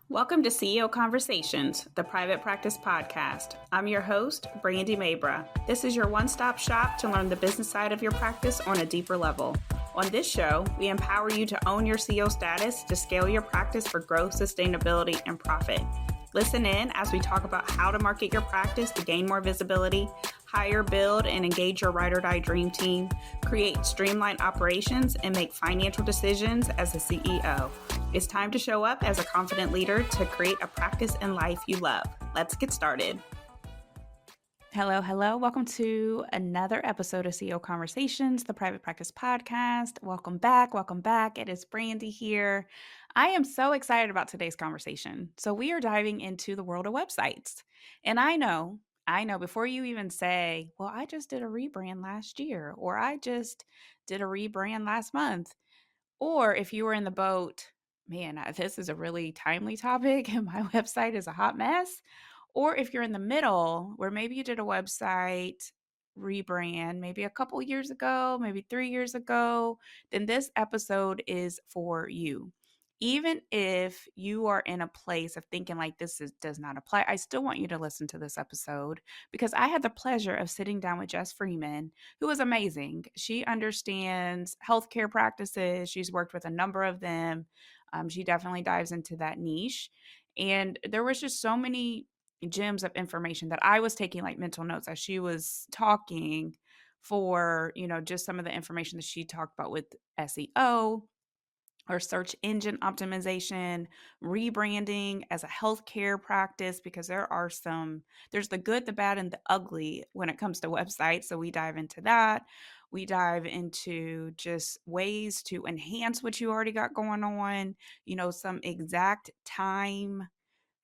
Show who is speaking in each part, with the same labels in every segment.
Speaker 1: Welcome to CEO Conversations, the private practice podcast. I'm your host, Brandy Mabra. This is your one-stop shop to learn the business side of your practice on a deeper level. On this show, we empower you to own your CEO status to scale your practice for growth, sustainability, and profit. Listen in as we talk about how to market your practice to gain more visibility, hire, build, and engage your ride or die dream team, create streamlined operations, and make financial decisions as a CEO. It's time to show up as a confident leader to create a practice and life you love. Let's get started. Hello. Welcome to another episode of CEO Conversations, the private practice podcast. Welcome back. It is Brandy here. I am so excited about today's conversation. So we are diving into the world of websites. And I know before you even say, well, I just did a rebrand last year, or I just did a rebrand last month, or if you were in the boat, man, this is a really timely topic and my website is a hot mess. Or if you're in the middle where maybe you did a website rebrand maybe a couple years ago, maybe 3 years ago, then this episode is for you. Even if you are in a place of thinking like does not apply, I still want you to listen to this episode because I had the pleasure of sitting down with Jess Freeman, who is amazing. She understands healthcare practices. She's worked with a number of them. She definitely dives into that niche. And there was just so many gems of information that I was taking like mental notes as she was talking for, just some of the information that she talked about with SEO or search engine optimization, rebranding as a healthcare practice, because there's the good, the bad, and the ugly when it comes to websites. So we dive into that. We dive into just ways to enhance what you already got going on, some exact time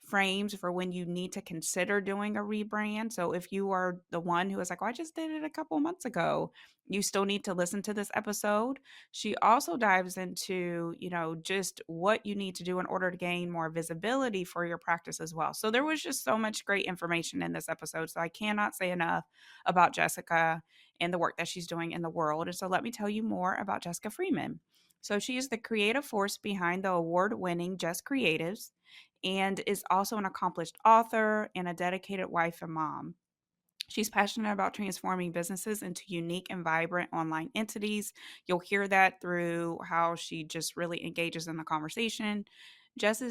Speaker 1: frames for when you need to consider doing a rebrand. So if you are the one who is like, oh, I just did it a couple months ago, you still need to listen to this episode. She also dives into, just what you need to do in order to gain more visibility for your practice as well. So there was just so much great information in this episode. So I cannot say enough about Jessica and the work that she's doing in the world. And so let me tell you more about Jessica Freeman. So she is the creative force behind the award-winning JessCreatives, and is also an accomplished author and a dedicated wife and mom. She's passionate about transforming businesses into unique and vibrant online entities. You'll hear that through how she just really engages in the conversation. Jess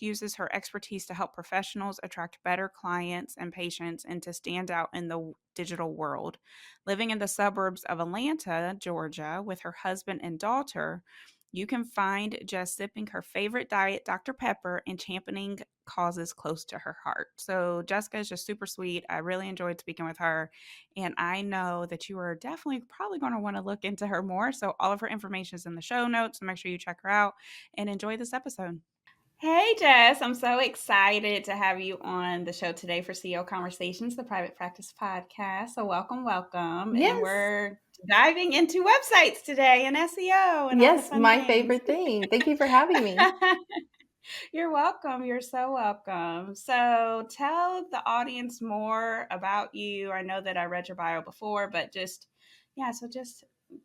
Speaker 1: uses her expertise to help professionals attract better clients and patients and to stand out in the digital world. Living in the suburbs of Atlanta, Georgia, with her husband and daughter, you can find Jess sipping her favorite diet, Dr. Pepper, and championing causes close to her heart. So Jessica is just super sweet. I really enjoyed speaking with her. And I know that you are definitely probably going to want to look into her more. So all of her information is in the show notes. So make sure you check her out and enjoy this episode. Hey, Jess, I'm so excited to have you on the show today for CEO Conversations, the private practice podcast. So welcome.
Speaker 2: Yes.
Speaker 1: And we're diving into websites today and SEO and all the
Speaker 2: Yes,
Speaker 1: fun
Speaker 2: my
Speaker 1: things.
Speaker 2: favorite thing. Thank you for having me.
Speaker 1: You're welcome. You're so welcome. So tell the audience more about you. I know that I read your bio before, but just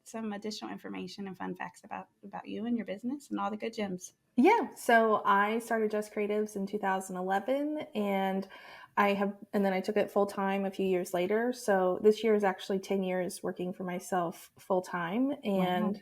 Speaker 1: some additional information and fun facts about you and your business and all the good gems.
Speaker 2: Yeah, so I started JessCreatives in 2011 and then I took it full time a few years later. So this year is actually 10 years working for myself full time. And
Speaker 1: Wow.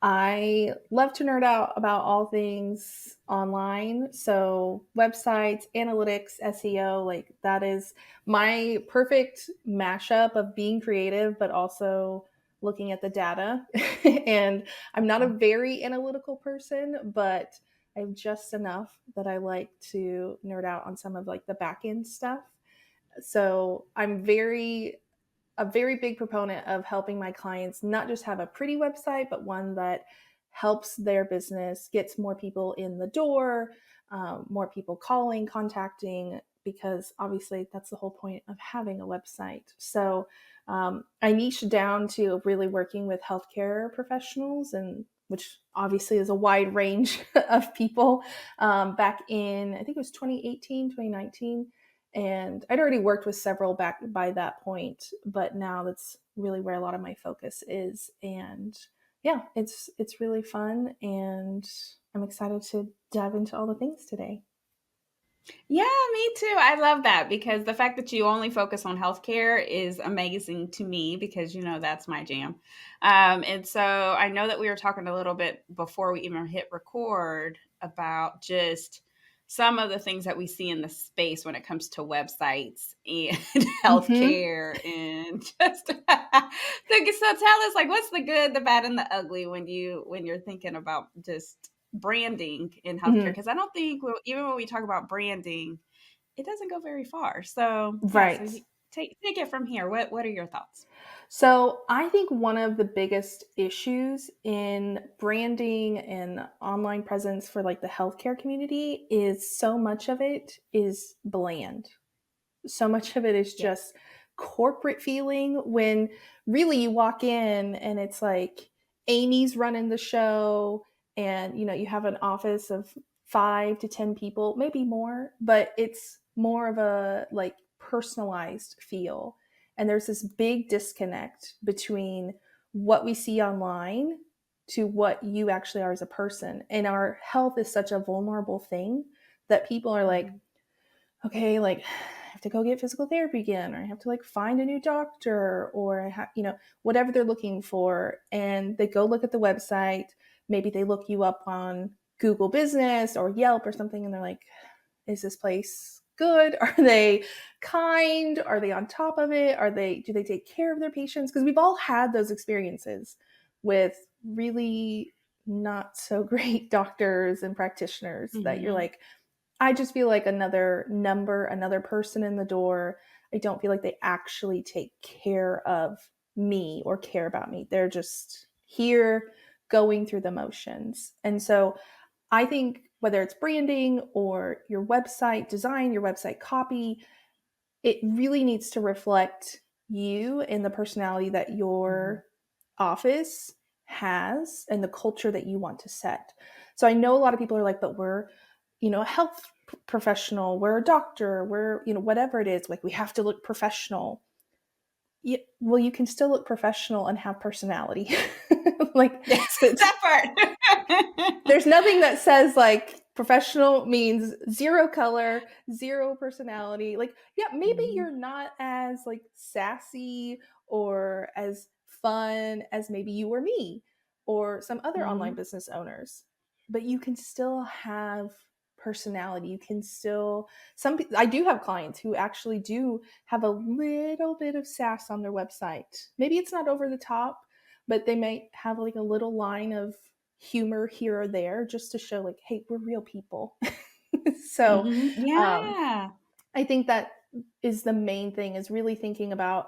Speaker 2: I love to nerd out about all things online. So websites, analytics, SEO, like that is my perfect mashup of being creative, but also looking at the data. And I'm not a very analytical person, but I have just enough that I like to nerd out on some of like the back end stuff. So I'm a very big proponent of helping my clients not just have a pretty website, but one that helps their business, gets more people in the door, more people calling, contacting, because obviously that's the whole point of having a website. So I niched down to really working with healthcare professionals, and which obviously is a wide range of people. Back in, I think it was 2018, 2019. And I'd already worked with several back by that point, but now that's really where a lot of my focus is. And yeah, it's really fun. And I'm excited to dive into all the things today.
Speaker 1: Yeah, me too. I love that because the fact that you only focus on healthcare is amazing to me because that's my jam. And so I know that we were talking a little bit before we even hit record about just some of the things that we see in the space when it comes to websites and
Speaker 2: Mm-hmm.
Speaker 1: healthcare and just so tell us, like, what's the good, the bad, and the ugly when you're thinking about just branding in healthcare,
Speaker 2: Mm-hmm.
Speaker 1: because I don't think even when we talk about branding, it doesn't go very far. So yeah, so
Speaker 2: Right.
Speaker 1: you take it from here. What are your thoughts?
Speaker 2: So I think one of the biggest issues in branding and online presence for like the healthcare community is so much of it is bland. So much of it is
Speaker 1: Yeah.
Speaker 2: just corporate feeling when really you walk in and it's like Amy's running the show, and you have an office of 5 to 10 people, maybe more, but it's more of a like personalized feel. And there's this big disconnect between what we see online to what you actually are as a person. And our health is such a vulnerable thing that people are like,
Speaker 1: Mhm.
Speaker 2: okay, like I have to go get physical therapy again, or I have to like find a new doctor, or I have, whatever they're looking for. And they go look at the website. Maybe they look you up on Google Business or Yelp or something, and they're like, is this place good? Are they kind? Are they on top of it? Do they take care of their patients? Because we've all had those experiences with really not so great doctors and practitioners that you're
Speaker 1: Mhm.
Speaker 2: like, I just feel like another number, another person in the door. I don't feel like they actually take care of me or care about me. They're just here going through the motions. And so I think whether it's branding or your website design, your website copy, it really needs to reflect you and the personality that
Speaker 1: Mhm.
Speaker 2: your office has and the culture that you want to set. So I know a lot of people are like, but we're, a health professional, we're a doctor, we're, whatever it is, like we have to look professional. Yeah, well, you can still look professional and have personality. Like
Speaker 1: Yes,
Speaker 2: that's
Speaker 1: that part.
Speaker 2: there's nothing that says like professional means zero color, zero personality. Like, yeah, maybe
Speaker 1: Mhm.
Speaker 2: you're not as like sassy or as fun as maybe you or me or some other online
Speaker 1: Mhm.
Speaker 2: business owners, but you can still have personality. You can still, I do have clients who actually do have a little bit of sass on their website. Maybe it's not over the top, but they might have like a little line of humor here or there just to show like, hey, we're real people. So
Speaker 1: Mhm.
Speaker 2: um,
Speaker 1: Yeah.
Speaker 2: I think that is the main thing, is really thinking about,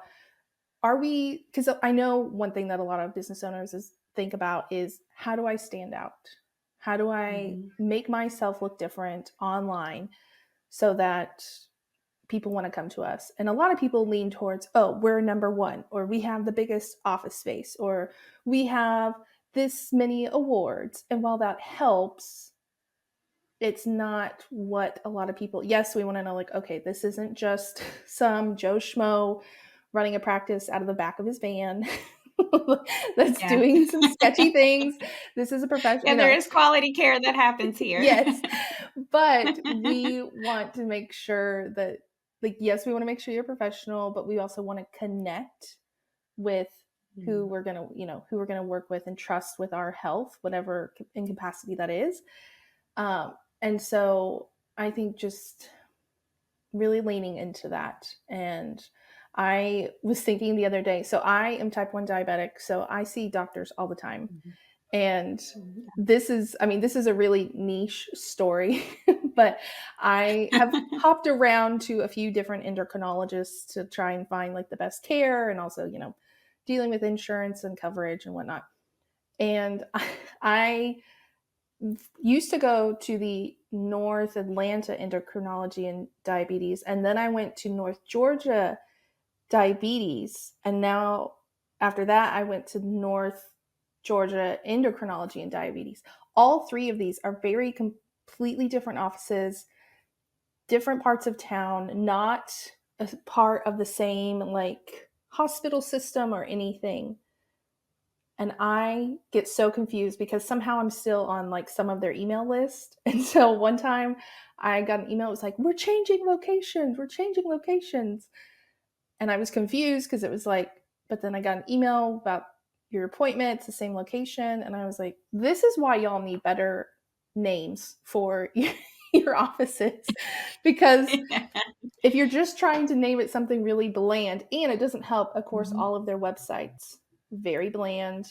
Speaker 2: are we, because I know one thing that a lot of business owners think about is, how do I stand out? How do I
Speaker 1: Mhm.
Speaker 2: make myself look different online so that people want to come to us? And a lot of people lean towards, oh, we're number one, or we have the biggest office space, or we have this many awards. And while that helps, it's not what a lot of people, yes, we want to know, like, okay, this isn't just some Joe Schmo running a practice out of the back of his van that's
Speaker 1: Yeah.
Speaker 2: doing some sketchy things. This is a professional,
Speaker 1: Yeah, there is quality care that happens here.
Speaker 2: yes, but we want to make sure that, like, yes, we want to make sure you're professional, but we also want to connect with who
Speaker 1: Mhm.
Speaker 2: we're going to, who we're going to work with and trust with our health, whatever incapacity that is. And so I think just really leaning into that. And I was thinking the other day, so I am type 1 diabetic, so I see doctors all the time.
Speaker 1: Mhm.
Speaker 2: And
Speaker 1: Mhm.
Speaker 2: this is a really niche story, but I have hopped around to a few different endocrinologists to try and find like the best care, and also, dealing with insurance and coverage and whatnot. And I used to go to the North Atlanta endocrinology and diabetes, and then I went to North Georgia diabetes, and now after that I went to North Georgia endocrinology and diabetes. All three of these are very completely different offices, different parts of town, not a part of the same like hospital system or anything. And I get so confused because somehow I'm still on like some of their email list. And so one time I got an email, it was like, we're changing locations, we're changing locations. And I was confused because it was like, but then I got an email about your appointment, it's the same location. And I was like, this is why y'all need better names for your offices. Because if you're just trying to name it something really bland, and it doesn't help, of course,
Speaker 1: Mhm.
Speaker 2: all of their websites, very bland,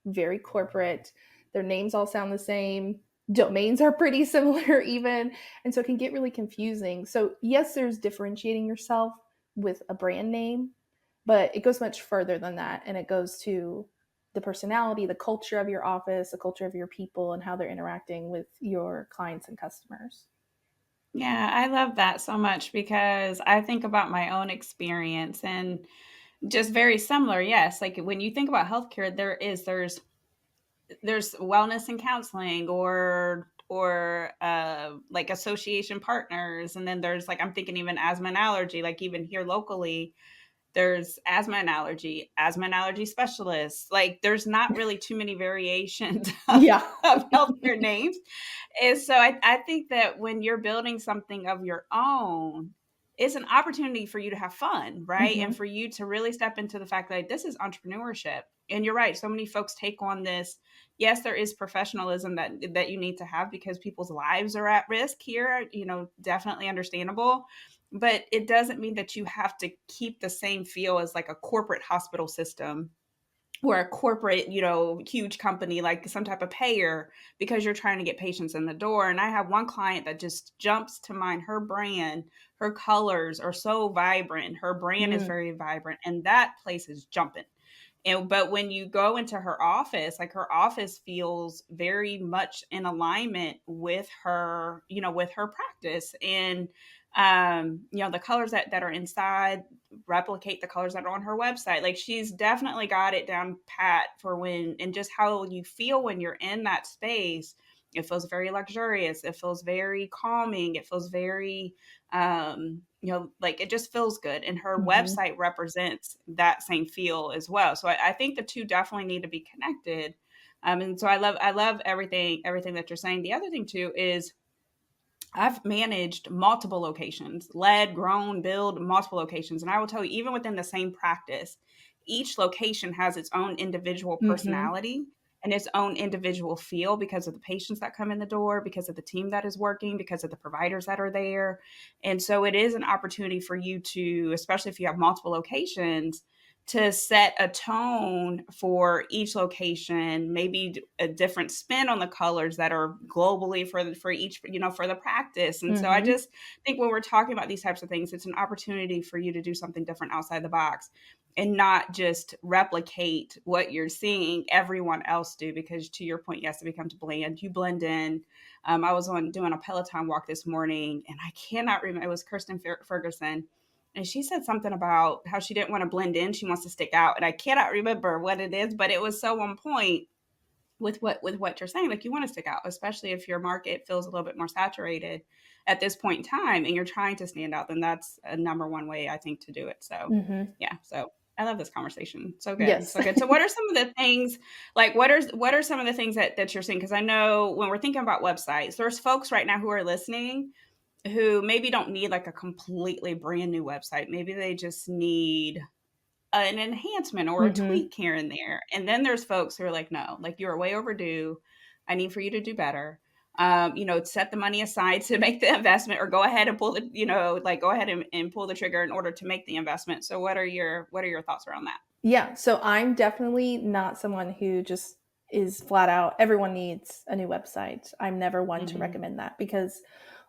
Speaker 2: very corporate. Their names all sound the same. Domains are pretty similar, even. And so it can get really confusing. So, yes, there's differentiating yourself with a brand name, but it goes much further than that. And it goes to the personality, the culture of your office, the culture of your people, and how they're interacting with your clients and customers.
Speaker 1: Yeah, I love that so much because I think about my own experience and just very similar. Yes, like when you think about healthcare, there's wellness and counseling or like association partners, and then there's like I'm thinking even asthma and allergy, like even here locally there's asthma and allergy specialists. Like there's not really too many variations
Speaker 2: Yeah.
Speaker 1: of healthcare names. And so I think that when you're building something of your own, it's an opportunity for you to have fun, right? And
Speaker 2: Mm-hmm.
Speaker 1: for you to really step into the fact that this is entrepreneurship. And you're right, so many folks take on this. Yes, there is professionalism that you need to have because people's lives are at risk here, definitely understandable, but it doesn't mean that you have to keep the same feel as like a corporate hospital system or a corporate, huge company like some type of payer because you're trying to get patients in the door. And I have one client that just jumps to mind. Her brand, her colors are so vibrant. Her brand is
Speaker 2: Mm.
Speaker 1: very vibrant, and that place is jumping. And but when you go into her office, like her office feels very much in alignment with her, with her practice. And the colors that are inside replicate the colors that are on her website. Like she's definitely got it down pat for when and just how you feel when you're in that space. It feels very luxurious. It feels very calming. It feels very like it just feels good. And her
Speaker 2: Mhm.
Speaker 1: website represents that same feel as well. So I think the two definitely need to be connected. And so I love everything that you're saying. The other thing too is I've managed multiple locations, led, grown, build multiple locations. And I will tell you, even within the same practice, each location has its own individual
Speaker 2: Mhm.
Speaker 1: personality and its own individual feel because of the patients that come in the door, because of the team that is working, because of the providers that are there. And so it is an opportunity for you to, especially if you have multiple locations, to set a tone for each location, maybe a different spin on the colors that are globally for each, for the practice. And so I
Speaker 2: Mhm.
Speaker 1: just think when we're talking about these types of things, it's an opportunity for you to do something different outside the box and not just replicate what you're seeing everyone else do. Because to your point, yes, it becomes bland. You blend in. I was on doing a Peloton walk this morning, and I cannot remember. It was Kirsten Ferguson, and she said something about how she didn't want to blend in, she wants to stick out, and I cannot remember what it is, but it was so on point with what you're saying. Like you want to stick out, especially if your market feels a little bit more saturated at this point in time and you're trying to stand out, then that's a number one way I think to do it. So
Speaker 2: Mhm.
Speaker 1: yeah, so I love this conversation. So good,
Speaker 2: Yes.
Speaker 1: so good. So what are some of the things, like what are some of the things that you're seeing? Because I know when we're thinking about websites, there's folks right now who are listening who maybe don't need like a completely brand new website. Maybe they just need an enhancement or a
Speaker 2: Mhm.
Speaker 1: tweak here and there. And then there's folks who are like, no, like you're way overdue. I need for you to do better. Set the money aside to make the investment or go ahead and pull the, like go ahead and pull the trigger in order to make the investment. So what are your thoughts around that?
Speaker 2: Yeah, so I'm definitely not someone who just is flat out, everyone needs a new website. I'm never one to
Speaker 1: Mm-hmm.
Speaker 2: recommend that because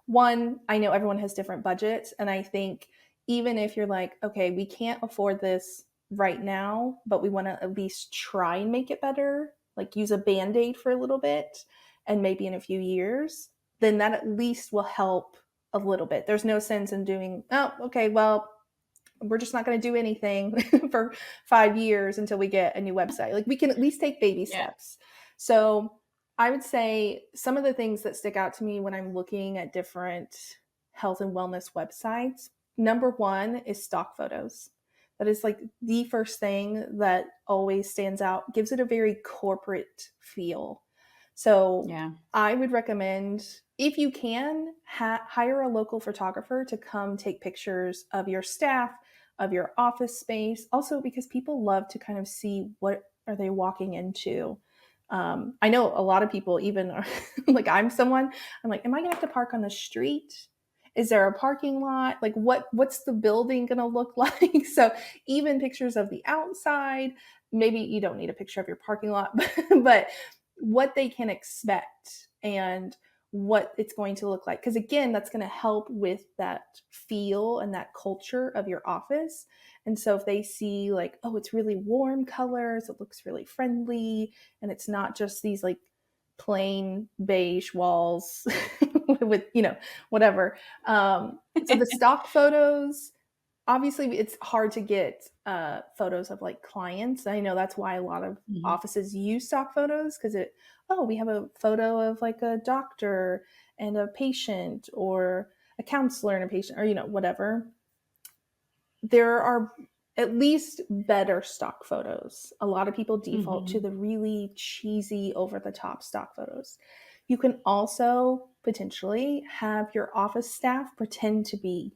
Speaker 2: one, I know everyone has different budgets. And I think even if you're like, okay, we can't afford this right now, but we want to at least try and make it better, like use a band aid for a little bit and maybe in a few years, then that at least will help a little bit. There's no sense in doing, oh, okay, well, we're just not going to do anything for 5 years until we get a new website. Like we can at least take baby
Speaker 1: Yeah.
Speaker 2: steps. So I would say some of the things that stick out to me when I'm looking at different health and wellness websites, number one is stock photos. That is like the first thing that always stands out, gives it a very corporate feel. So
Speaker 1: Yeah.
Speaker 2: I would recommend, if you can, hire a local photographer to come take pictures of your staff, of your office space. Also, because people love to kind of see what are they walking into. I know a lot of people even are like, I'm someone, I'm like, am I gonna have to park on the street? Is there a parking lot? Like what's the building gonna look like? So even pictures of the outside, maybe you don't need a picture of your parking lot, but what they can expect and what it's going to look like. Because again, that's going to help with that feel and that culture of your office. And so if they see like, oh, it's really warm colors, it looks really friendly, and it's not just these like plain beige walls with, whatever. So the stock photos, obviously it's hard to get photos of like clients. I know that's why a lot of
Speaker 1: Mhm.
Speaker 2: offices use stock photos, because we have a photo of like a doctor and a patient, or a counselor and a patient, or whatever. There are at least better stock photos. A lot of people default to
Speaker 1: Mhm.
Speaker 2: the really cheesy, over the top stock photos. You can also potentially have your office staff pretend to be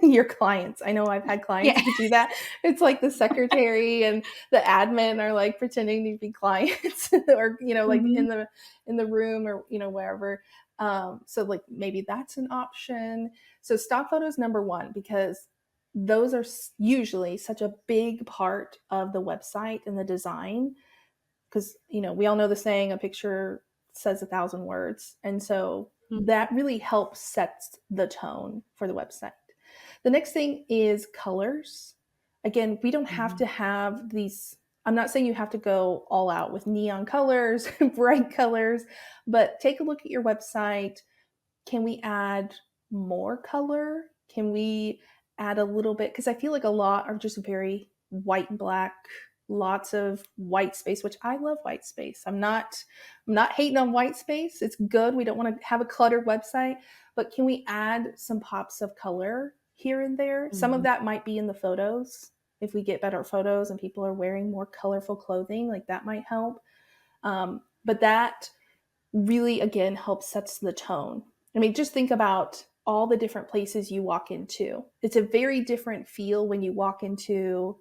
Speaker 2: your clients. I know I've had
Speaker 1: Yeah.
Speaker 2: clients that do that. It's like the secretary and the admin are like pretending to be clients, or like in
Speaker 1: Mhm.
Speaker 2: the room, or wherever. So like maybe that's an option. So stock photos number one, because those are usually such a big part of the website and the design, because we all know the saying, a picture says 1,000 words, and so
Speaker 1: Mhm.
Speaker 2: that really helps set the tone for the website. The next thing is colors. Again, we don't have to
Speaker 1: Mhm.
Speaker 2: have these, I'm not saying you have to go all out with neon colors, bright colors, but take a look at your website. Can we add more color? Can we add a little bit? Because I feel like a lot are just very white and black, lots of white space, which I love white space. I'm not hating on white space. It's good. We don't want to have a cluttered website, but can we add some pops of color here and there? Some of
Speaker 1: Mhm.
Speaker 2: that might be in the photos. If we get better photos and people are wearing more colorful clothing, like that might help. But that really again helps sets the tone. I mean, just think about all the different places you walk into. It's a very different feel when you walk into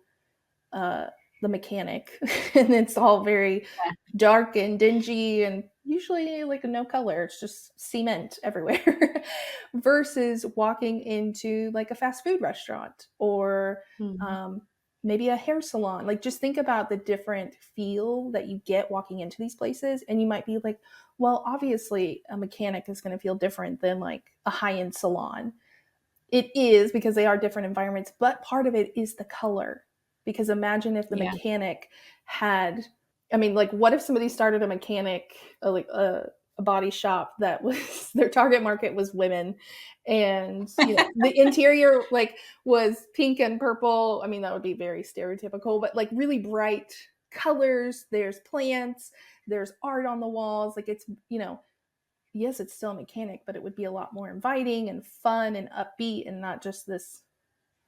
Speaker 2: uh, the mechanic, and it's all very dark and dingy, and usually like no color. It's just cement everywhere. Versus walking into like a fast food restaurant, or
Speaker 1: Mhm.
Speaker 2: um, maybe a hair salon. Like just think about the different feel that you get walking into these places, and you might be like, well, obviously a mechanic is going to feel different than like a high end salon. It is, because they are different environments, but part of it is the color. Because imagine if the
Speaker 1: Yeah.
Speaker 2: mechanic had, I mean, like, what if somebody started a mechanic, like a body shop that was their target market was women, and the interior like was pink and purple. I mean, that would be very stereotypical, but like really bright colors. There's plants, there's art on the walls. Like it's yes, it's still a mechanic, but it would be a lot more inviting and fun and upbeat, and not just this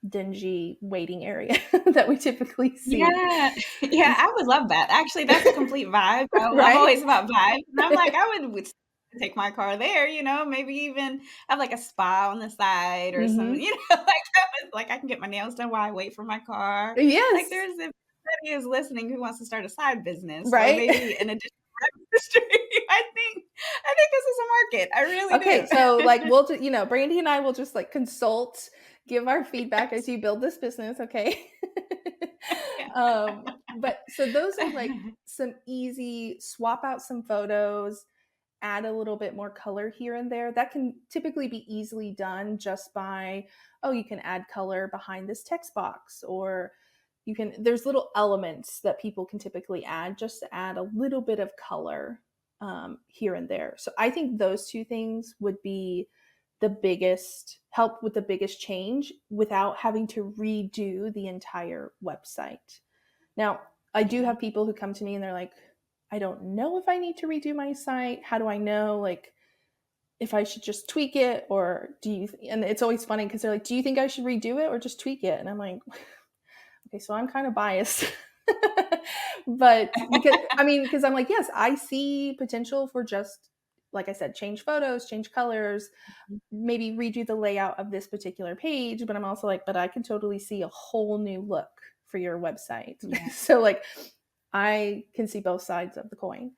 Speaker 2: dingy waiting area that we typically see.
Speaker 1: Yeah. Yeah, I would love that. Actually, that's a complete vibe. I'm
Speaker 2: Right?
Speaker 1: always about vibes, and I'm like, I would take my car there, maybe even have, like, a spa on the side or some
Speaker 2: Hmm.
Speaker 1: like, I can get my nails done while I wait for my car. Like,
Speaker 2: Yes.
Speaker 1: there's if anybody is listening who wants to start a side business or
Speaker 2: Right.
Speaker 1: maybe an additional revenue stream, I think this is a market. I really
Speaker 2: Okay,
Speaker 1: do.
Speaker 2: so like Brandy and I will just like consult, give our feedback as
Speaker 1: Yes.
Speaker 2: you build this business, okay? But so those are like some easy, swap out some photos, add a little bit more color here and there. That can typically be easily done just by, oh, you can add color behind this text box, or there's little elements that people can typically add just to add a little bit of color here and there. So I think those two things would be the biggest help with the biggest change without having to redo the entire website. Now, I do
Speaker 1: Yeah.
Speaker 2: have people who come to me and they're like, I don't know if I need to redo my site. How do I know like if I should just tweak it, or and it's always funny because they're like, do you think I should redo it or just tweak it? And I'm like, okay, so I'm kind of biased. But because I'm like, yes, I see potential for just, like I said, change photos, change colors, maybe redo the layout of this particular page. But I'm also like, but I can totally see a whole new look for your website.
Speaker 1: Yeah.
Speaker 2: So like, I can see both sides of the coin.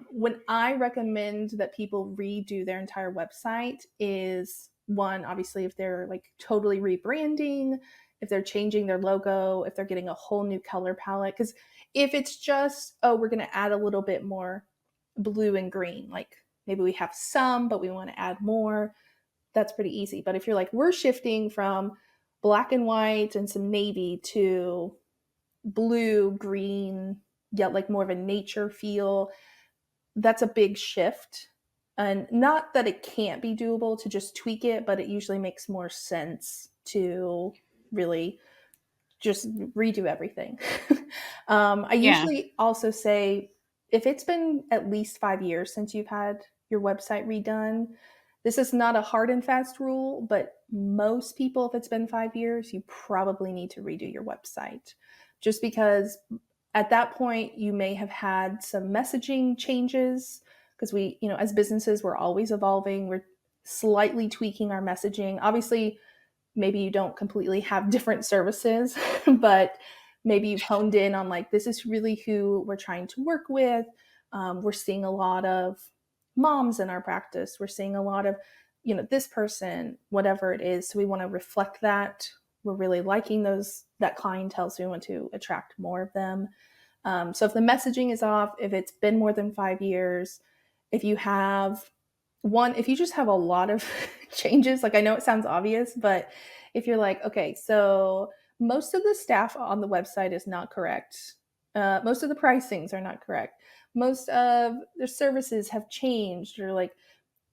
Speaker 2: When I recommend that people redo their entire website is one, obviously, if they're like totally rebranding, if they're changing their logo, if they're getting a whole new color palette. Because if it's just, oh, we're going to add a little bit more blue and green, like maybe we have some, but we want to add more, that's pretty easy. But if you're like, we're shifting from black and white and some navy to blue, green, yet like more of a nature feel, that's a big shift. And not that it can't be doable to just tweak it, but it usually makes more sense to really just redo everything. I
Speaker 1: Yeah.
Speaker 2: usually also say if it's been at least 5 years since you've had your website redone, this is not a hard and fast rule, but most people, if it's been 5 years, you probably need to redo your website just because at that point you may have had some messaging changes because we, as businesses, we're always evolving. We're slightly tweaking our messaging. Obviously, maybe you don't completely have different services, but maybe you've honed in on like, this is really who we're trying to work with. We're seeing a lot of moms in our practice. We're seeing a lot of, this person, whatever it is. So we want to reflect that. We're really liking that clientele. So we want to attract more of them. So if the messaging is off, if it's been more than 5 years, if you have if you just have a lot of changes, like I know it sounds obvious, but if you're like, okay, so most of the staff on the website is not correct. Most of the pricings are not correct. Most of their services have changed, or like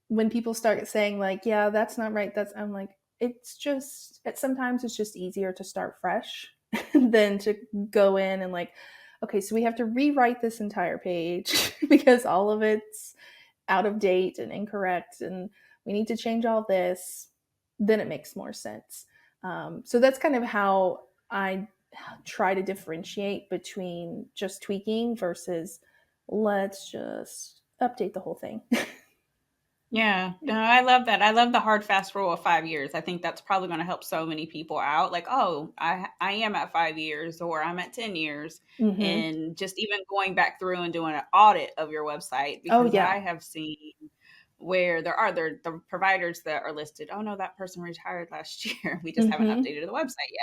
Speaker 2: when people start saying like, yeah, that's not right. I'm like, sometimes it's just easier to start fresh than to go in and like, okay, so we have to rewrite this entire page because all of it's out of date and incorrect and we need to change all this. Then it makes more sense. So that's kind of how I try to differentiate between just tweaking versus let's just update the whole thing.
Speaker 1: Yeah, no, I love that. I love the hard fast rule of 5 years. I think that's probably going to help so many people out. Like, oh, I am at 5 years, or I'm at 10 years,
Speaker 2: Mm-hmm.
Speaker 1: and just even going back through and doing an audit of your website,
Speaker 2: Oh
Speaker 1: because
Speaker 2: yeah.
Speaker 1: I have seen where there the providers that are listed. Oh no, that person retired last year. We just haven't
Speaker 2: Mm-hmm.
Speaker 1: updated the website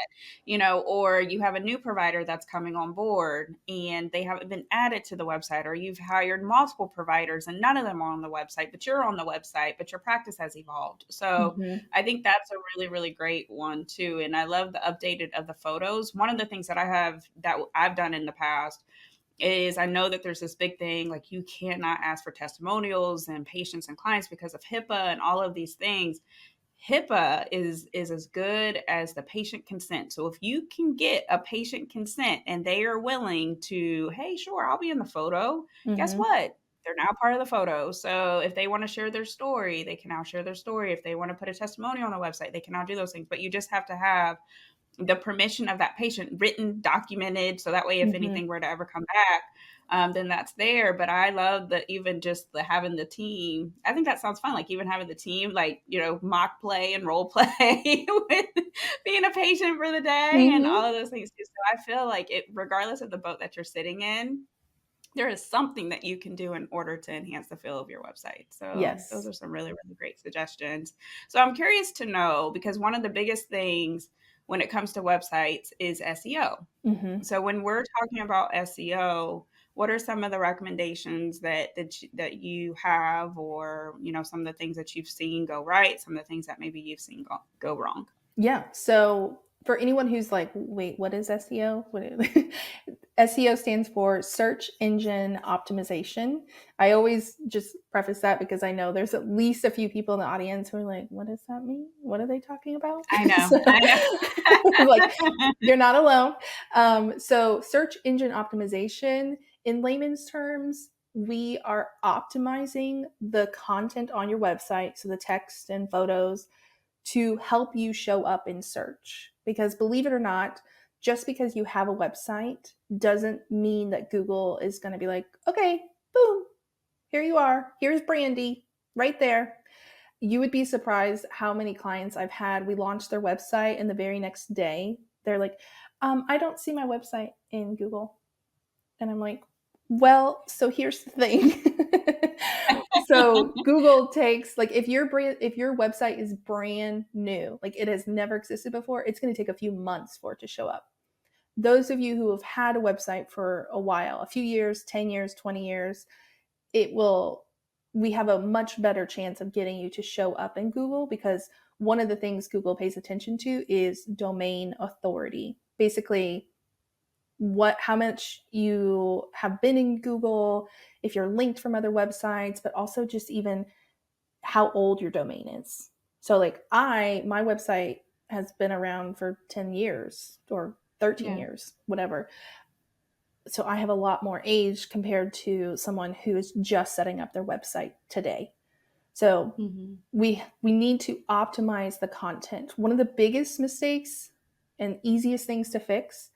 Speaker 1: yet, or you have a new provider that's coming on board and they haven't been added to the website, or you've hired multiple providers and none of them are on the website, but you're on the website, but your practice has evolved. So
Speaker 2: Mm-hmm.
Speaker 1: I think that's a really, really great one too. And I love the updated of the photos. One of the things that I've done in the past is I know that there's this big thing like you cannot ask for testimonials and patients and clients because of HIPAA and all of these things. HIPAA is as good as the patient consent. So if you can get a patient consent and they are willing to, hey, sure, I'll be in the photo. Guess
Speaker 2: Mm-hmm.
Speaker 1: what? They're now part of the photo. So if they want to share their story, they can now share their story. If they want to put a testimonial on the website, they can now do those things. But you just have to have the permission of that patient written, documented, so that way if
Speaker 2: Mm-hmm.
Speaker 1: anything were to ever come back, then that's there. But I love that even just the having the team. I think that sounds fun. Like even having the team, like mock play and role play with being a patient for the day and all
Speaker 2: Mm-hmm.
Speaker 1: of those things too. So I feel like it, regardless of the boat that you're sitting in, there is something that you can do in order to enhance the feel of your website. So those
Speaker 2: Yes.
Speaker 1: are some really, really great suggestions. So I'm curious to know, because one of the biggest things when it comes to websites is SEO.
Speaker 2: Mm-hmm.
Speaker 1: So when we're talking about SEO, what are some of the recommendations that you have, or some of the things that you've seen go right, some of the things that maybe you've seen go wrong?
Speaker 2: Yeah. So for anyone who's like, wait, what is SEO? SEO stands for search engine optimization. I always just preface that because I know there's at least a few people in the audience who are like, what does that mean? What are they talking about?
Speaker 1: I know,
Speaker 2: So, like,
Speaker 1: I know.
Speaker 2: you're not alone. So, search engine optimization, in layman's terms, we are optimizing the content on your website, so the text and photos, to help you show up in search. Because believe it or not, just because you have a website doesn't mean that Google is going to be like, okay, boom, here you are. Here's Brandy right there. You would be surprised how many clients I've had. We launched their website, and the very next day, they're like, I don't see my website in Google. And I'm like, well, so here's the thing. So Google takes, like, if your website is brand new, like it has never existed before, it's going to take a few months for it to show up. Those of you who have had a website for a while, a few years, 10 years, 20 years, we have a much better chance of getting you to show up in Google, because one of the things Google pays attention to is domain authority. Basically, how much you have been in Google, if you're linked from other websites, but also just even how old your domain is. So like my website has been around for 10 years or 13
Speaker 1: Yeah.
Speaker 2: years, whatever. So I have a lot more age compared to someone who is just setting up their website today. So
Speaker 1: Mm-hmm.
Speaker 2: we need to optimize the content. One of the biggest mistakes and easiest things to fix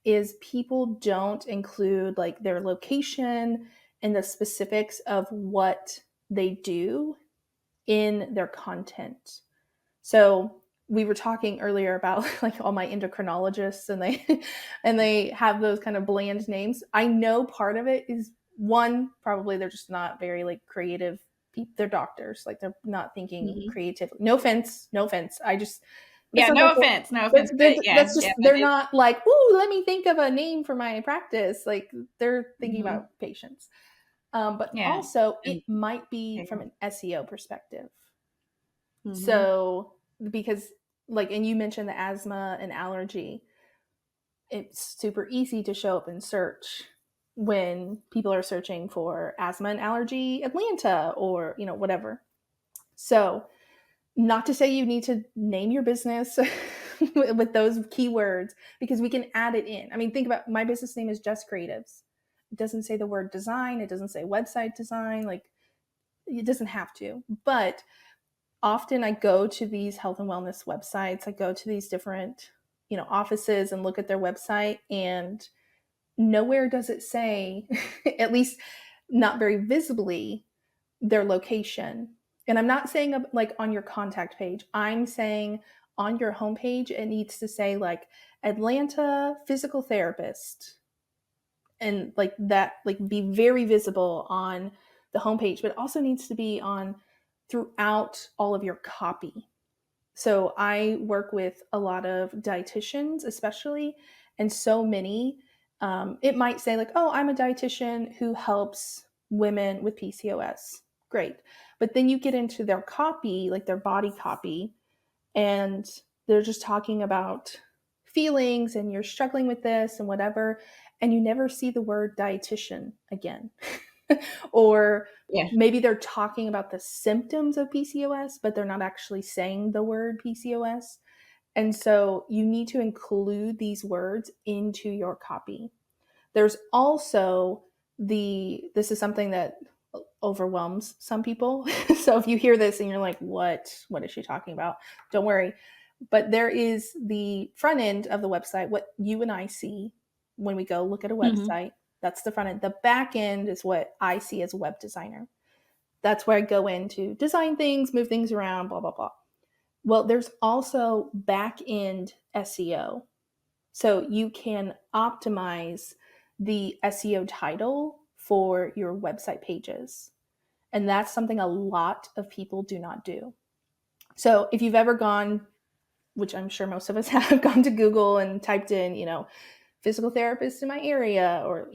Speaker 2: is people don't include like their location and the specifics of what they do in their content. So we were talking earlier about like all my endocrinologists, and they have those kind of bland names. I know part of it is, one, probably they're just not very like creative people. They're doctors, like they're not thinking
Speaker 1: Mm-hmm.
Speaker 2: creatively. No offense, no offense. It's
Speaker 1: Yeah,
Speaker 2: not their
Speaker 1: no
Speaker 2: fault.
Speaker 1: offense, no offense, but yeah,
Speaker 2: That's
Speaker 1: yeah,
Speaker 2: just,
Speaker 1: that
Speaker 2: they're
Speaker 1: is.
Speaker 2: not like, ooh, let me think of a name for my practice. Like they're thinking
Speaker 1: Mm-hmm.
Speaker 2: about patients. But
Speaker 1: Yeah.
Speaker 2: also
Speaker 1: And
Speaker 2: it might be
Speaker 1: yeah.
Speaker 2: from an SEO perspective.
Speaker 1: Mm-hmm.
Speaker 2: So, because like, and you mentioned the asthma and allergy, it's super easy to show up in search when people are searching for asthma and allergy Atlanta, or, whatever. So, not to say you need to name your business with those keywords, because we can add it in. I mean, think about, my business name is JessCreatives. It doesn't say the word design, it doesn't say website design, like it doesn't have to. But often I go to these health and wellness websites, I go to these different, offices, and look at their website, and nowhere does it say, at least not very visibly, their location. And I'm not saying like on your contact page, I'm saying on your homepage, it needs to say like Atlanta physical therapist, and like that, like be very visible on the homepage, but it also needs to be on throughout all of your copy. So I work with a lot of dietitians, especially, and so many. It might say like, "Oh, I'm a dietitian who helps women with PCOS." Great, but then you get into their copy, like their body copy, and they're just talking about feelings, and you're struggling with this and whatever, and you never see the word dietitian again. Or
Speaker 1: Yeah.
Speaker 2: maybe they're talking about the symptoms of PCOS, but they're not actually saying the word PCOS. And so you need to include these words into your copy. There's also this is something that overwhelms some people. So if you hear this and you're like, what is she talking about? Don't worry. But there is the front end of the website, what you and I see when we go look at a
Speaker 1: Mm-hmm.
Speaker 2: website. That's the front end. The back end is what I see as a web designer. That's where I go in to design things, move things around, blah, blah, blah. Well, there's also back end SEO. So you can optimize the SEO title for your website pages. And that's something a lot of people do not do. So if you've ever gone, which I'm sure most of us have, gone to Google and typed in, physical therapist in my area, or,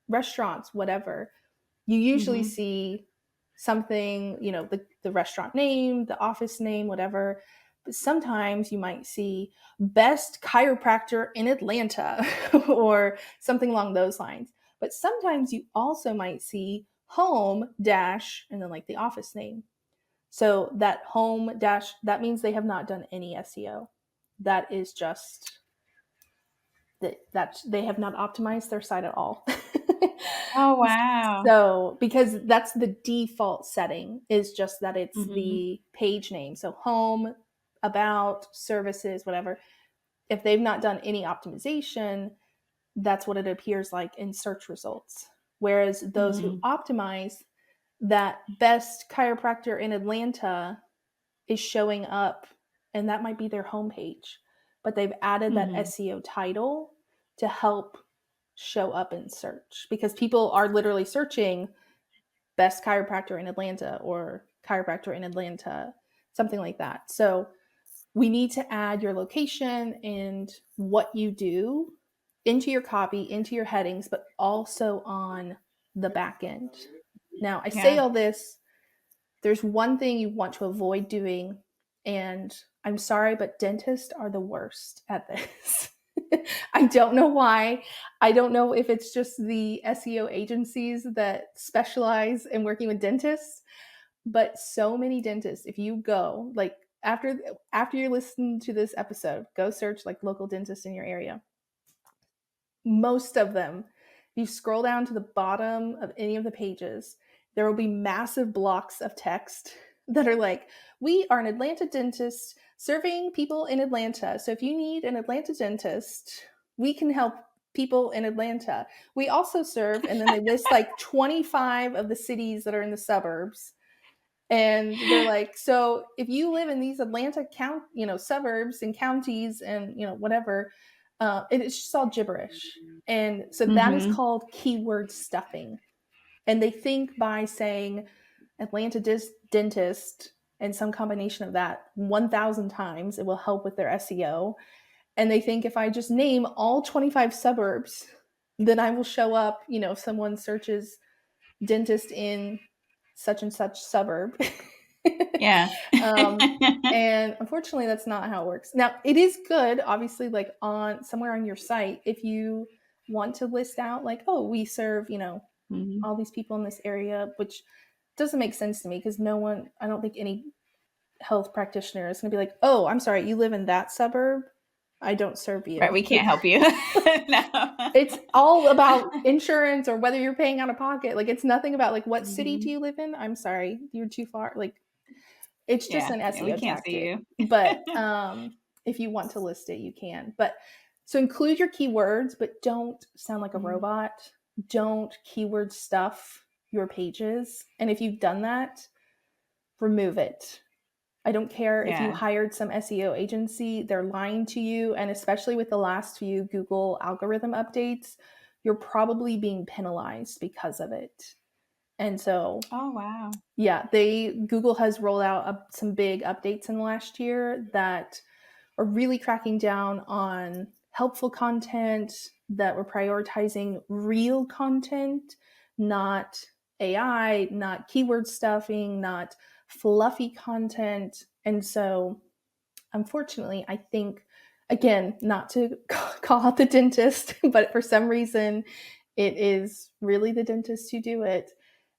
Speaker 2: restaurants, whatever, you usually
Speaker 1: Mm-hmm.
Speaker 2: see something, the restaurant name, the office name, whatever. But sometimes you might see best chiropractor in Atlanta or something along those lines. But sometimes you also might see home dash and then like the office name. So that home dash, that means they have not done any SEO. That is just that they have not optimized their site at all.
Speaker 1: Oh, wow.
Speaker 2: So, because that's the default setting, is just that it's
Speaker 1: Mm-hmm.
Speaker 2: the page name. So home, about, services, whatever. if they've not done any optimization, that's what it appears like in search results. Whereas those who
Speaker 1: Mhm.
Speaker 2: optimize, that best chiropractor in Atlanta is showing up, and that might be their homepage, but they've added that
Speaker 1: Mhm.
Speaker 2: SEO title to help show up in search because people are literally searching best chiropractor in Atlanta or chiropractor in Atlanta, something like that. So we need to add your location and what you do into your copy, into your headings, but also on the back end. Now, I say
Speaker 1: Yeah.
Speaker 2: all this, there's one thing you want to avoid doing, and I'm sorry, but dentists are the worst at this. I don't know why. I don't know if it's just the SEO agencies that specialize in working with dentists, but so many dentists, if you go like after you listen to this episode, go search like local dentists in your area. Most of them, if you scroll down to the bottom of any of the pages, there will be massive blocks of text that are like, we are an Atlanta dentist serving people in Atlanta. So if you need an Atlanta dentist, we can help people in Atlanta. We also serve, and then they list like 25 of the cities that are in the suburbs. And they're like, so if you live in these Atlanta suburbs and counties and whatever, it's just all gibberish. And so that is
Speaker 1: Mhm.
Speaker 2: called keyword stuffing. And they think by saying Atlanta dentist and some combination of that 1,000 times, it will help with their SEO. And they think if I just name all 25 suburbs, then I will show up. If someone searches dentist in such and such suburb.
Speaker 1: Yeah.
Speaker 2: um, and unfortunately, that's not how it works. Now, it is good, obviously, like on somewhere on your site, if you want to list out, like, oh, we serve,
Speaker 1: Mhm.
Speaker 2: all these people in this area, which doesn't make sense to me because no one, I don't think any health practitioner is going to be like, oh, I'm sorry, you live in that suburb. I don't serve
Speaker 1: Right,
Speaker 2: you.
Speaker 1: we can't help you. No.
Speaker 2: It's all about insurance or whether you're paying out of pocket. Like it's nothing about like what city do
Speaker 1: Mhm.
Speaker 2: you live in? I'm sorry, you're too far. Like it's just
Speaker 1: Yeah,
Speaker 2: an
Speaker 1: yeah, we
Speaker 2: SEO
Speaker 1: can't see
Speaker 2: tactic.
Speaker 1: you.
Speaker 2: But if you want to list it, you can. But so include your keywords, but don't sound like a
Speaker 1: Mhm.
Speaker 2: robot. Don't keyword stuff your pages. And if you've done that, remove it. I don't care if you
Speaker 1: Yeah.
Speaker 2: hired some SEO agency, they're lying to you. And especially with the last few Google algorithm updates, you're probably being penalized because of it. And so,
Speaker 1: Oh, wow.
Speaker 2: yeah, Google has rolled out some big updates in the last year that are really cracking down on helpful content, that we're prioritizing real content, not AI, not keyword stuffing, not fluffy content. And so, unfortunately, I think, again, not to call out the dentist, but for some reason, it is really the dentists who do it.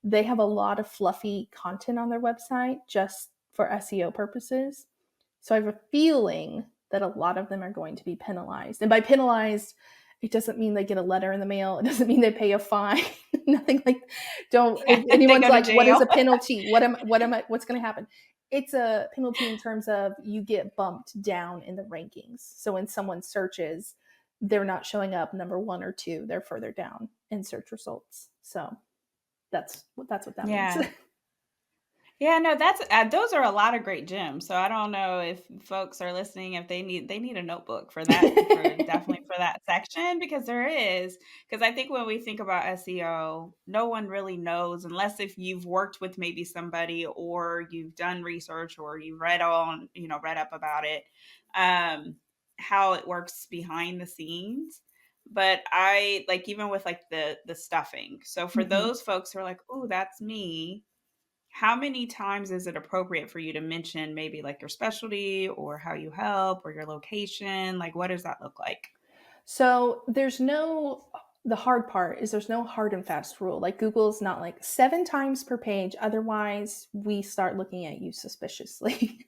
Speaker 2: They have a lot of fluffy content on their website just for SEO purposes. So I have a feeling that a lot of them are going to be penalized. And by penalized, it doesn't mean they get a letter in the mail. It doesn't mean they pay a fine. Nothing like don't if
Speaker 1: They
Speaker 2: anyone's
Speaker 1: go to
Speaker 2: like, what is
Speaker 1: jail.
Speaker 2: a penalty? What's gonna happen? It's a penalty in terms of you get bumped down in the rankings. So when someone searches, they're not showing up number one or two, they're further down in search results. So that's what that means.
Speaker 1: Yeah. Yeah, no, that's those are a lot of great gems. So I don't know if folks are listening if they need a notebook for that for definitely for that section because there is because I think when we think about SEO, no one really knows unless if you've worked with maybe somebody or you've done research or you read up about it, um, how it works behind the scenes. But I like even with like the stuffing. So for
Speaker 2: Mhm.
Speaker 1: those folks who are like, "Oh, that's me." How many times is it appropriate for you to mention maybe like your specialty or how you help or your location? Like, what does that look like?
Speaker 2: So the hard part is there's no hard and fast rule. Like Google's not like 7 times per page. Otherwise, we start looking at you suspiciously.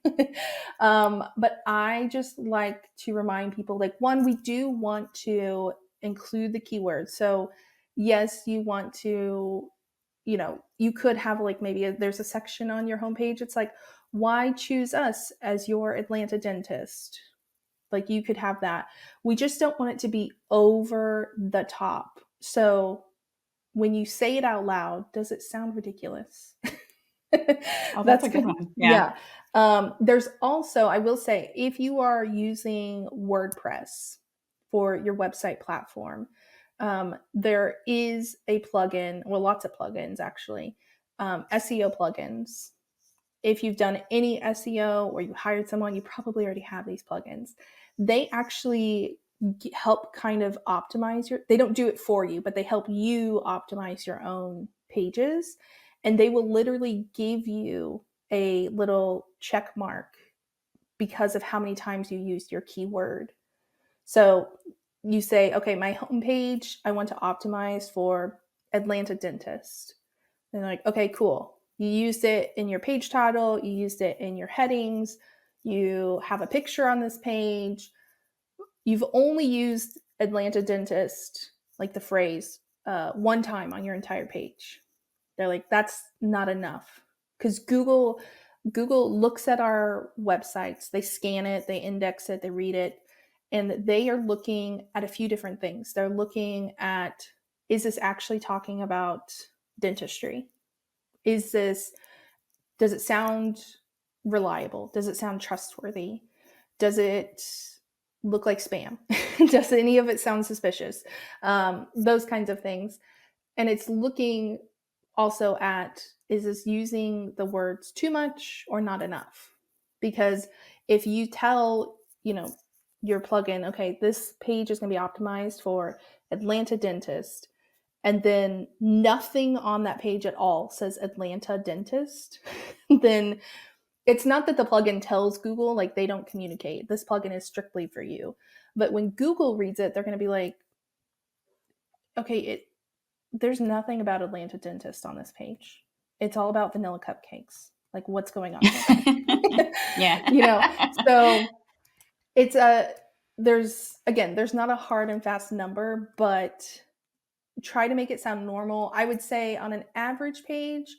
Speaker 2: But I just like to remind people like, one, we do want to include the keywords. So, yes, you want to, you could have like there's a section on your homepage. It's like, why choose us as your Atlanta dentist? Like you could have that. We just don't want it to be over the top. So when you say it out loud, does it sound ridiculous?
Speaker 1: Oh, that's
Speaker 2: That's
Speaker 1: a good
Speaker 2: good.
Speaker 1: one. Yeah.
Speaker 2: Yeah. There's also, I will say, if you are using WordPress for your website platform, there is a plugin, well, lots of plugins actually, SEO plugins. If you've done any SEO or you hired someone, you probably already have these plugins. They actually help kind of optimize they don't do it for you, but they help you optimize your own pages. And they will literally give you a little check mark because of how many times you used your keyword. So you say, okay, my homepage, I want to optimize for Atlanta dentist. And they're like, okay, cool. You used it in your page title, you used it in your headings, you have a picture on this page. You've only used Atlanta dentist, like the phrase, one time on your entire page. They're like, that's not enough. Because Google looks at our websites, they scan it, they index it, they read it, and they are looking at a few different things. They're looking at, is this actually talking about dentistry? Is this, does it sound reliable? Does it sound trustworthy? Does it look like spam? Does any of it sound suspicious? Those kinds of things. And it's looking also at, is this using the words too much or not enough? Because if you tell, your plugin, okay, this page is going to be optimized for Atlanta dentist, and then nothing on that page at all says Atlanta dentist, then it's not that the plugin tells Google, like they don't communicate. This plugin is strictly for you. But when Google reads it, they're going to be like, okay, there's nothing about Atlanta dentist on this page. It's all about vanilla cupcakes. Like, what's going on here?
Speaker 1: Yeah.
Speaker 2: you know, so it's there's not a hard and fast number, but try to make it sound normal. I would say on an average page,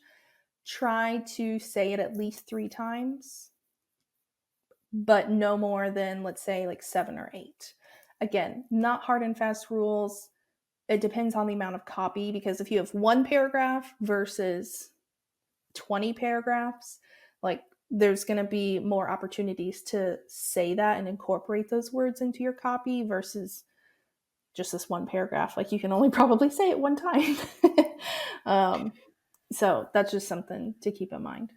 Speaker 2: try to say it at least 3 times, but no more than, let's say, like 7 or 8. Again, not hard and fast rules. It depends on the amount of copy, because if you have one paragraph versus 20 paragraphs, like there's going to be more opportunities to say that and incorporate those words into your copy versus just this one paragraph. Like you can only probably say it one time. um, so that's just something to keep in mind.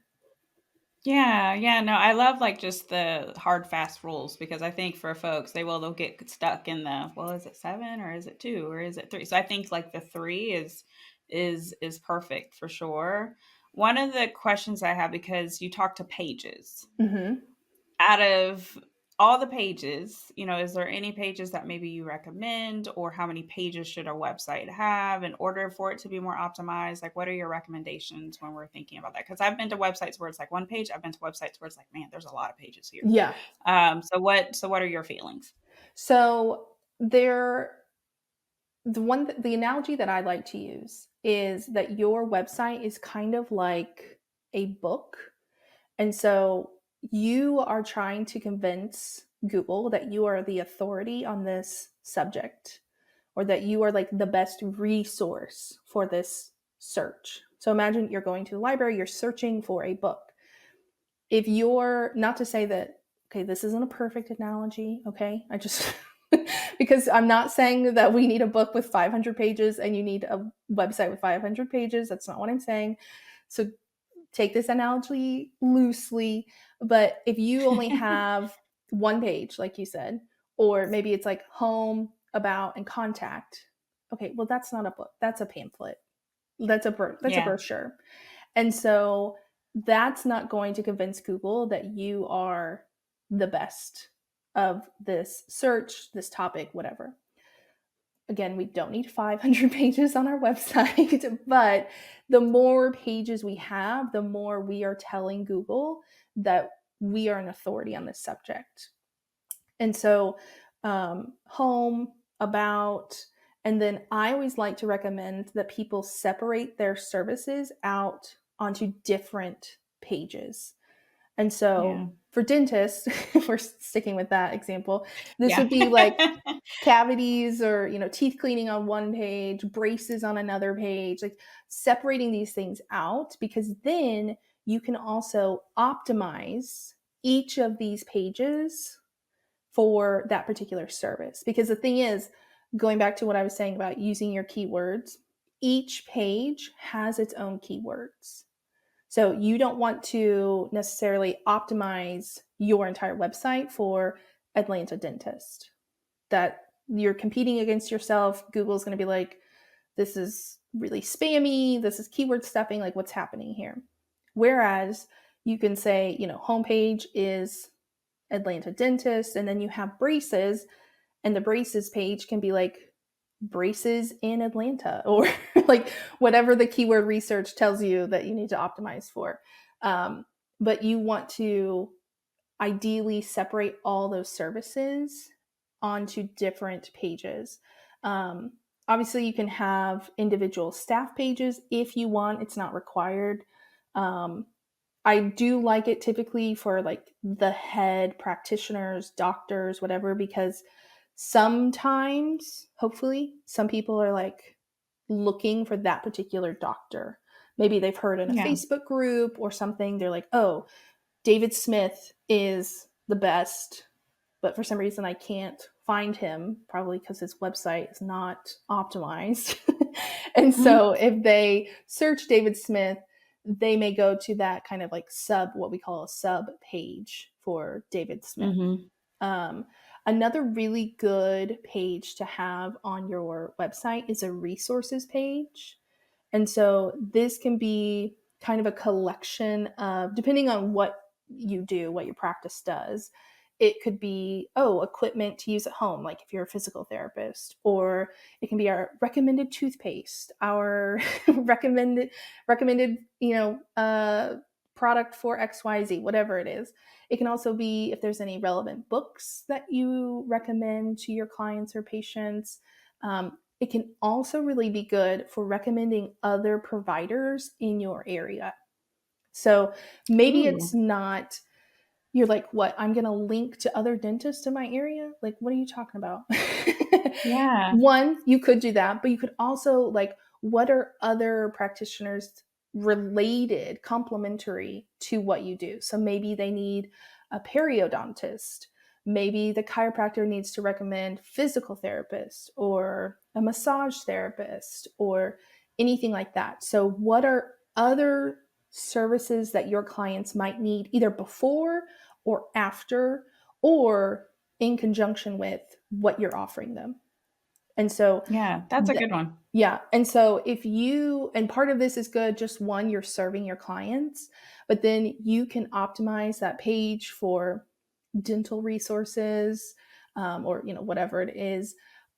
Speaker 1: Yeah, yeah, no, I love like just the hard fast rules because I think for folks they'll get stuck in the, well, is it 7 or is it 2 or is it 3? So I think like the 3 is perfect for sure. One of the questions I have, because you talk to pages,
Speaker 2: Mm-hmm.
Speaker 1: out of all the pages, is there any pages that maybe you recommend, or how many pages should a website have in order for it to be more optimized? Like, what are your recommendations when we're thinking about that? Because I've been to websites where it's like one page. I've been to websites where it's like, man, there's a lot of pages here.
Speaker 2: Yeah.
Speaker 1: So what are your feelings?
Speaker 2: So there, the analogy that I like to use is that your website is kind of like a book. And so you are trying to convince Google that you are the authority on this subject, or that you are like the best resource for this search. So imagine you're going to the library, you're searching for a book. If you're, not to say that, okay, this isn't a perfect analogy, okay? I just, because I'm not saying that we need a book with 500 pages and you need a website with 500 pages. That's not what I'm saying. So take this analogy loosely, but if you only have one page, like you said, or maybe it's like home, about, and contact. Okay, well, that's not a book. That's a pamphlet. That's a
Speaker 1: Yeah.
Speaker 2: brochure. And so that's not going to convince Google that you are the best of this search, this topic, whatever. Again, we don't need 500 pages on our website, but the more pages we have, the more we are telling Google that we are an authority on this subject. And so, home, about, and then I always like to recommend that people separate their services out onto different pages. And
Speaker 1: Yeah.
Speaker 2: so for dentists, if we're sticking with that example, this
Speaker 1: Yeah.
Speaker 2: would be like cavities or, teeth cleaning on one page, braces on another page, like separating these things out, because then you can also optimize each of these pages for that particular service. Because the thing is, going back to what I was saying about using your keywords, each page has its own keywords. So you don't want to necessarily optimize your entire website for Atlanta dentist. That you're competing against yourself. Google's going to be like, this is really spammy. This is keyword stuffing. Like, what's happening here? Whereas you can say, homepage is Atlanta dentist, and then you have braces, and the braces page can be like braces in Atlanta, or like whatever the keyword research tells you that you need to optimize for. But you want to ideally separate all those services onto different pages. Obviously, you can have individual staff pages if you want, it's not required. Um, I do like it typically for like the head practitioners, doctors, whatever, because sometimes, hopefully, some people are like looking for that particular doctor. Maybe they've heard in a
Speaker 1: Yeah.
Speaker 2: Facebook group or something. They're like, oh, David Smith is the best, but for some reason I can't find him, probably because his website is not optimized. And
Speaker 1: Mhm.
Speaker 2: so if they search David Smith, they may go to that kind of like what we call a sub page for David Smith.
Speaker 1: Mhm.
Speaker 2: Um, Another really good page to have on your website is a resources page. And so this can be kind of a collection of, depending on what you do, what your practice does, it could be, oh, equipment to use at home, like if you're a physical therapist, or it can be our recommended toothpaste, our recommended, product for XYZ, whatever it is. It can also be if there's any relevant books that you recommend to your clients or patients. It can also really be good for recommending other providers in your area. So maybe it's
Speaker 1: Ooh.
Speaker 2: not, you're like, what? I'm going to link to other dentists in my area? Like, what are you talking about?
Speaker 1: Yeah.
Speaker 2: One, you could do that, but you could also, like, what are other practitioners related, complementary to what you do? So maybe they need a periodontist. Maybe the chiropractor needs to recommend physical therapist or a massage therapist or anything like that. So, what are other services that your clients might need either before or after or in conjunction with what you're offering them? And so,
Speaker 1: Yeah, that's a
Speaker 2: the,
Speaker 1: good one.
Speaker 2: yeah. And so, if you, and part of this is good, just one, you're serving your clients, but then you can optimize that page for dental resources, or, whatever it is.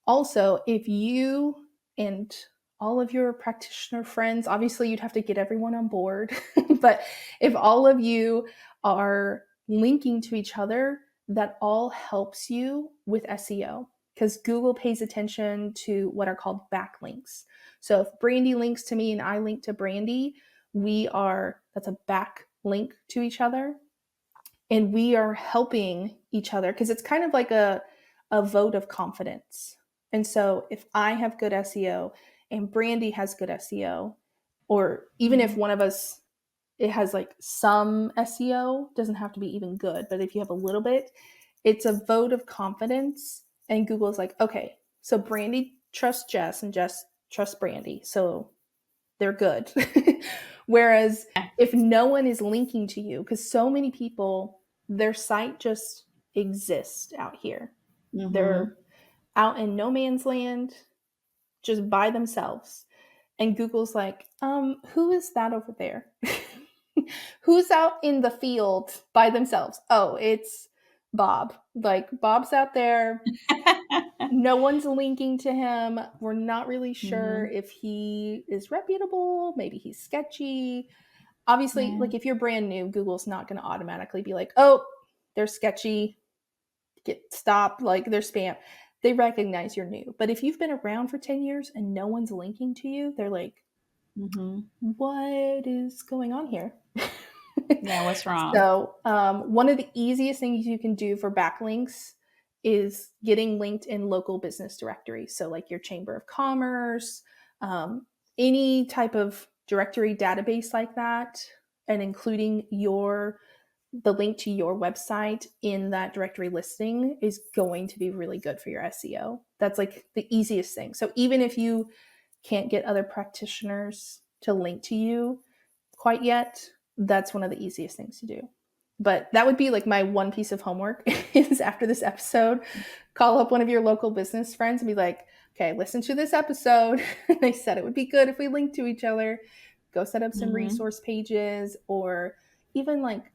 Speaker 2: Also, if you and all of your practitioner friends, obviously you'd have to get everyone on board, but if all of you are linking to each other, that all helps you with SEO, because Google pays attention to what are called backlinks. So if Brandy links to me and I link to Brandy, that's a backlink to each other, and we are helping each other because it's kind of like a vote of confidence. And so if I have good SEO and Brandy has good SEO, or even if
Speaker 1: Mhm.
Speaker 2: one of us, it has like some SEO, doesn't have to be even good, but if you have a little bit, it's a vote of confidence. And Google's like, okay, so Brandy trusts Jess and Jess trusts Brandy. So they're good. Whereas if no one is linking to you, because so many people, their site just exists out here. They're
Speaker 1: Mhm.
Speaker 2: out in no man's land, just by themselves. And Google's like, who is that over there? Who's out in the field by themselves? Oh, it's Bob. Like, Bob's out there. No one's linking to him. We're not really sure
Speaker 1: Mhm.
Speaker 2: if he is reputable. Maybe he's sketchy. Obviously,
Speaker 1: Yeah.
Speaker 2: like if you're brand new, Google's not going to automatically be like, oh, they're sketchy, get stopped, like they're spam. They recognize you're new. But if you've been around for 10 years and no one's linking to you, they're like,
Speaker 1: Mhm.
Speaker 2: what is going on here?
Speaker 1: Yeah, what's wrong?
Speaker 2: So, one of the easiest things you can do for backlinks is getting linked in local business directories. So, like your Chamber of Commerce, um, any type of directory database like that, and including the link to your website in that directory listing is going to be really good for your SEO. That's like the easiest thing. So even if you can't get other practitioners to link to you quite yet, that's one of the easiest things to do. But that would be like my one piece of homework is after this episode, call up one of your local business friends and be like, okay, listen to this episode. They said it would be good if we linked to each other. Go set up some
Speaker 1: Mhm.
Speaker 2: resource pages, or even like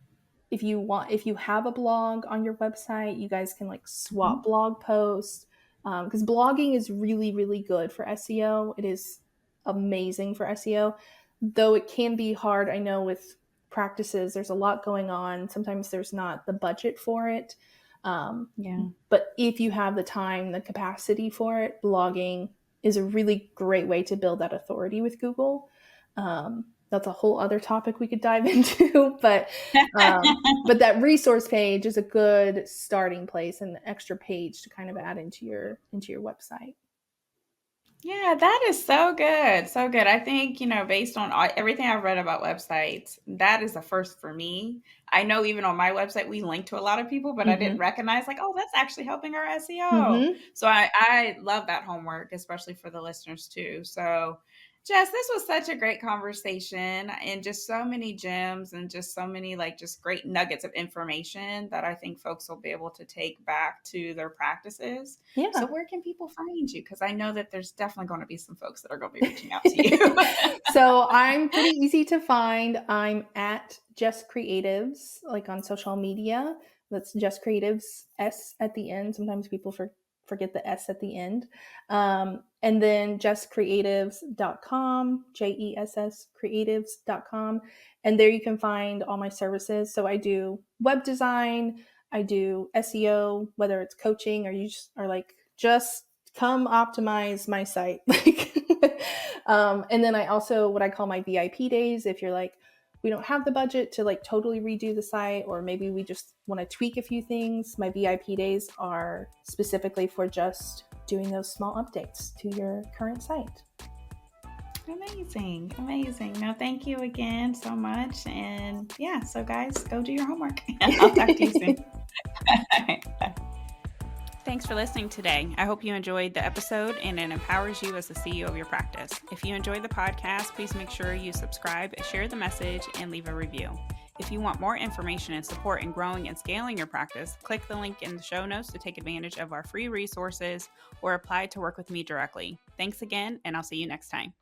Speaker 2: if you have a blog on your website, you guys can like swap
Speaker 1: Mhm.
Speaker 2: blog posts, because blogging is really, really good for SEO. It is amazing for SEO, though it can be hard. I know with practices, there's a lot going on. Sometimes there's not the budget for it. Um,
Speaker 1: Yeah.
Speaker 2: but if you have the time, the capacity for it, blogging is a really great way to build that authority with Google. That's a whole other topic we could dive into, but that resource page is a good starting place and an extra page to kind of add into your website.
Speaker 1: Yeah, that is so good. So good. I think, based on everything I've read about websites, that is a first for me. I know even on my website, we link to a lot of people, but I didn't
Speaker 2: Mm-hmm.
Speaker 1: recognize, like, oh, that's actually helping our SEO.
Speaker 2: Mm-hmm.
Speaker 1: So I love that homework, especially for the listeners too. So, Jess, this was such a great conversation and just so many gems and just so many, like, just great nuggets of information that I think folks will be able to take back to their practices. So
Speaker 2: Yeah.
Speaker 1: where can people find you? Because I know that there's definitely going to be some folks that are going to be reaching out to you.
Speaker 2: So I'm pretty easy to find. I'm at Jess Creatives, like on social media. That's Jess Creatives, S at the end. Sometimes people forget the S at the end. And then jesscreatives.com, JESS creatives.com. And there you can find all my services. So I do web design, I do SEO, whether it's coaching or you just are like, just come optimize my site. Like, and then I also, what I call my VIP days, if you're like, we don't have the budget to like totally redo the site, or maybe we just want to tweak a few things, my VIP days are specifically for just doing those small updates to your current site.
Speaker 1: Amazing. Amazing. No, thank you again so much. And yeah, so guys, go do your homework. I'll talk to you soon. Bye. Thanks for listening today. I hope you enjoyed the episode and it empowers you as the CEO of your practice. If you enjoyed the podcast, please make sure you subscribe, share the message, and leave a review. If you want more information and support in growing and scaling your practice, click the link in the show notes to take advantage of our free resources or apply to work with me directly. Thanks again, and I'll see you next time.